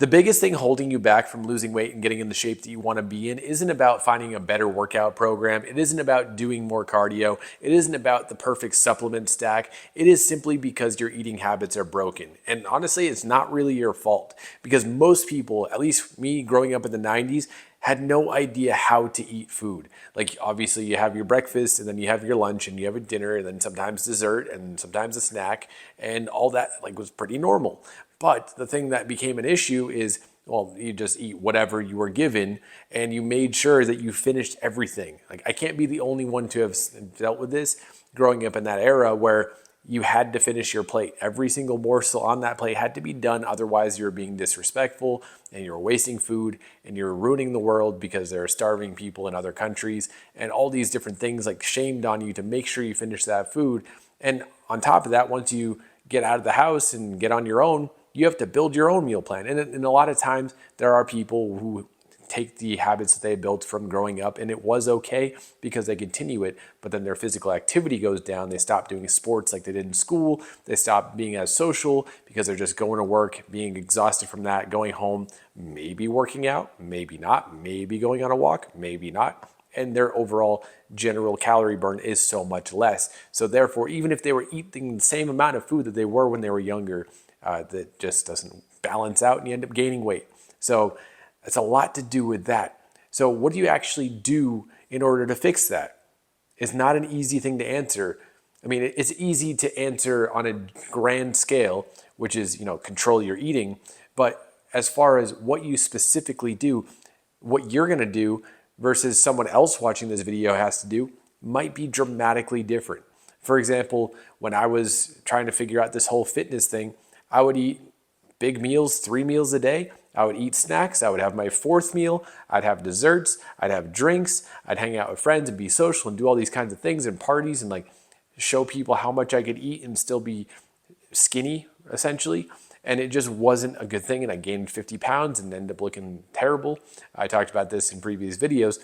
The biggest thing holding you back from losing weight and getting in the shape that you want to be in isn't about finding a better workout program. It isn't about doing more cardio. It isn't about the perfect supplement stack. It is simply because your eating habits are broken. And honestly, it's not really your fault because most people, at least me growing up in the 90s, had no idea how to eat food. Like obviously you have your breakfast and then you have your lunch and you have a dinner and then sometimes dessert and sometimes a snack, and all that like was pretty normal. But the thing that became an issue is, well, you just eat whatever you were given and you made sure that you finished everything. Like I can't be the only one to have dealt with this growing up in that era where you had to finish your plate. Every single morsel on that plate had to be done. Otherwise, you were being disrespectful and you were wasting food and you were ruining the world because there are starving people in other countries and all these different things like shamed on you to make sure you finish that food. And on top of that, once you get out of the house and get on your own, you have to build your own meal plan. And a lot of times there are people who take the habits that they built from growing up and it was okay because they continue it, but then their physical activity goes down. They stop doing sports like they did in school. They stop being as social because they're just going to work, being exhausted from that, going home, maybe working out, maybe not, maybe going on a walk, maybe not. And their overall general calorie burn is so much less. So therefore, even if they were eating the same amount of food that they were when they were younger, that just doesn't balance out and you end up gaining weight. So it's a lot to do with that. So what do you actually do in order to fix that? It's not an easy thing to answer. I mean, it's easy to answer on a grand scale, which is, control your eating. But as far as what you specifically do, what you're going to do versus someone else watching this video has to do might be dramatically different. For example, when I was trying to figure out this whole fitness thing, I would eat big meals, 3 meals a day. I would eat snacks. I would have my 4th meal. I'd have desserts. I'd have drinks. I'd hang out with friends and be social and do all these kinds of things and parties and like show people how much I could eat and still be skinny, essentially. And it just wasn't a good thing. And I gained 50 pounds and ended up looking terrible. I talked about this in previous videos.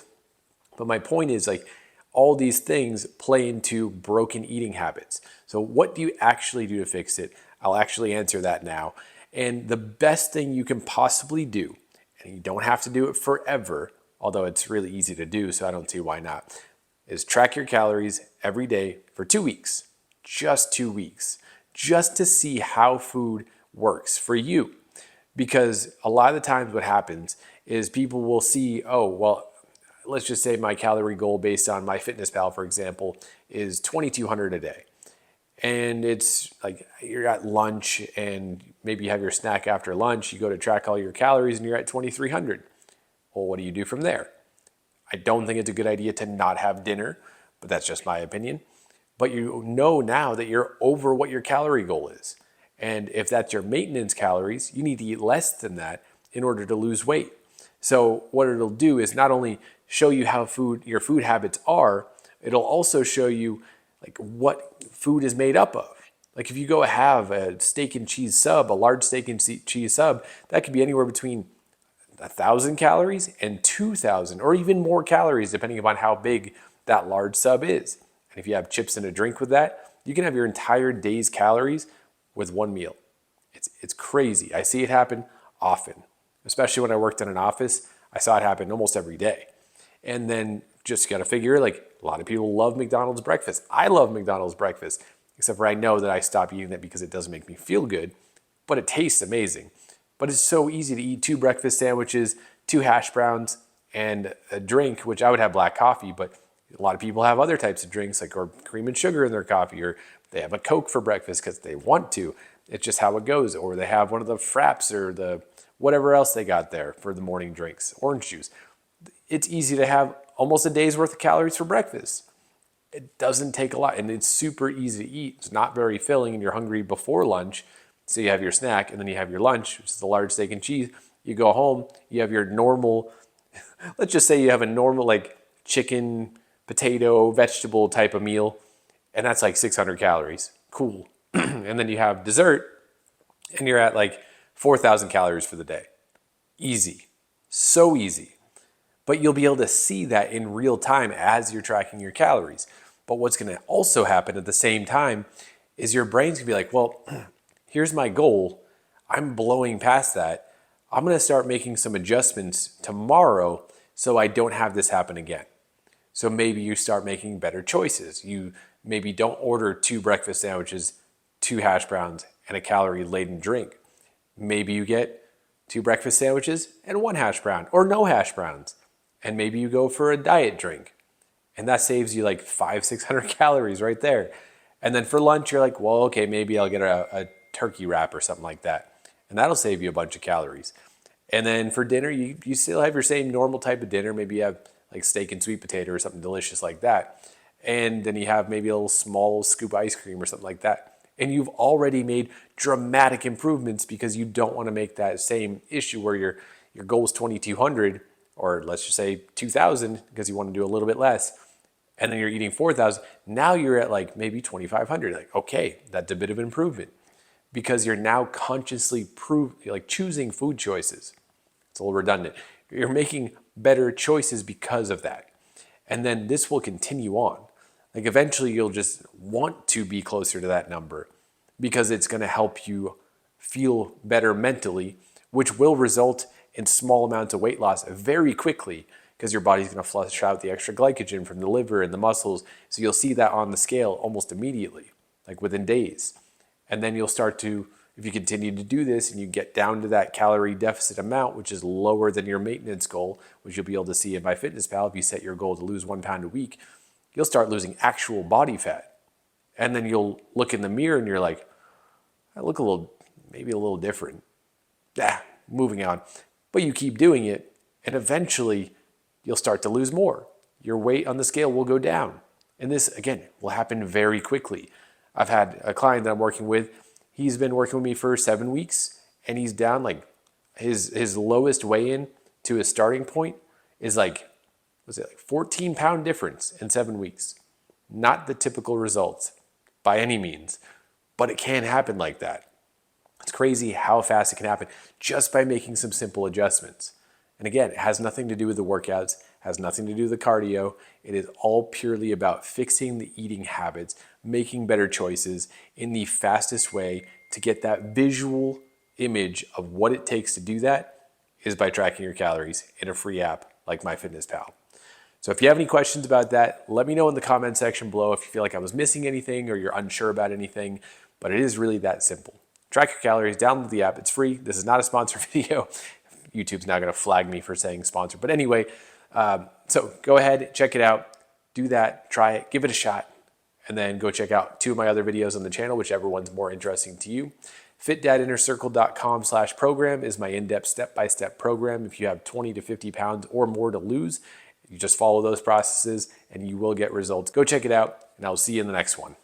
But my point is like all these things play into broken eating habits. So what do you actually do to fix it? I'll actually answer that now. And the best thing you can possibly do, and you don't have to do it forever, although it's really easy to do, so I don't see why not, is track your calories every day for 2 weeks. Just 2 weeks. Just to see how food works for you. Because a lot of the times what happens is people will see, oh, well, let's just say my calorie goal based on MyFitnessPal, for example, is 2,200 a day. And it's like you're at lunch and maybe you have your snack after lunch, you go to track all your calories and you're at 2,300. Well, what do you do from there? I don't think it's a good idea to not have dinner, but that's just my opinion. But you know now that you're over what your calorie goal is. And if that's your maintenance calories, you need to eat less than that in order to lose weight. So what it'll do is not only show you how your food habits are, it'll also show you like what food is made up of. Like if you go have a steak and cheese sub, a large steak and cheese sub, that could be anywhere between 1,000 calories and 2,000 or even more calories depending upon how big that large sub is. And if you have chips and a drink with that, you can have your entire day's calories with one meal. It's crazy. I see it happen often, especially when I worked in an office. I saw it happen almost every day. And then just got to figure, like a lot of people love McDonald's breakfast. I love McDonald's breakfast, except for I know that I stopped eating that because it doesn't make me feel good, but it tastes amazing. But it's so easy to eat 2 breakfast sandwiches, 2 hash browns, and a drink, which I would have black coffee, but a lot of people have other types of drinks like or cream and sugar in their coffee, or they have a Coke for breakfast because they want to. It's just how it goes. Or they have one of the fraps or the whatever else they got there for the morning drinks, orange juice. It's easy to have almost a day's worth of calories for breakfast. It doesn't take a lot and it's super easy to eat. It's not very filling and you're hungry before lunch. So you have your snack and then you have your lunch, which is the large steak and cheese. You go home, you have your normal, let's just say you have a normal like chicken, potato, vegetable type of meal. And that's like 600 calories. Cool. And then you have dessert and you're at like 4,000 calories for the day. Easy. So easy. But you'll be able to see that in real time as you're tracking your calories. But what's going to also happen at the same time is your brain's going to be like, well, here's my goal. I'm blowing past that. I'm going to start making some adjustments tomorrow so I don't have this happen again. So maybe you start making better choices. You maybe don't order 2 breakfast sandwiches, 2 hash browns, and a calorie-laden drink. Maybe you get 2 breakfast sandwiches and 1 hash brown, or no hash browns. And maybe you go for a diet drink. And that saves you like 500-600 calories right there. And then for lunch, you're like, well, okay, maybe I'll get a turkey wrap or something like that. And that'll save you a bunch of calories. And then for dinner, you still have your same normal type of dinner. Maybe you have like steak and sweet potato or something delicious like that. And then you have maybe a little small scoop of ice cream or something like that. And you've already made dramatic improvements because you don't want to make that same issue where your goal is 2,200, or let's just say 2,000 because you want to do a little bit less. And then you're eating 4,000. Now you're at like maybe 2,500. Like, okay, that's a bit of an improvement because you're now consciously choosing food choices. It's a little redundant. You're making better choices because of that. And then this will continue on. Like eventually you'll just want to be closer to that number because it's going to help you feel better mentally, which will result in small amounts of weight loss very quickly because your body's going to flush out the extra glycogen from the liver and the muscles. So you'll see that on the scale almost immediately, like within days. And then you'll start to, if you continue to do this and you get down to that calorie deficit amount, which is lower than your maintenance goal, which you'll be able to see in MyFitnessPal, if you set your goal to lose 1 pound a week, you'll start losing actual body fat. And then you'll look in the mirror and you're like, I look maybe a little different. Moving on. But you keep doing it and eventually you'll start to lose more. Your weight on the scale will go down. And this, again, will happen very quickly. I've had a client that I'm working with, he's been working with me for 7 weeks and he's down like his lowest weigh-in to his starting point is like 14-pound difference in 7 weeks. Not the typical results by any means, but it can happen like that. It's crazy how fast it can happen just by making some simple adjustments. And again, it has nothing to do with the workouts, has nothing to do with the cardio. It is all purely about fixing the eating habits, making better choices in the fastest way to get that visual image of what it takes to do that is by tracking your calories in a free app like MyFitnessPal. So if you have any questions about that, let me know in the comment section below if you feel like I was missing anything or you're unsure about anything, but it is really that simple. Track your calories, download the app, it's free. This is not a sponsored video. YouTube's now gonna flag me for saying sponsor. But anyway, so go ahead, check it out, do that, try it, give it a shot, and then go check out 2 of my other videos on the channel, whichever one's more interesting to you. FitDadInnerCircle.com/program is my in-depth step-by-step program. If you have 20 to 50 pounds or more to lose, you just follow those processes and you will get results. Go check it out, and I'll see you in the next one.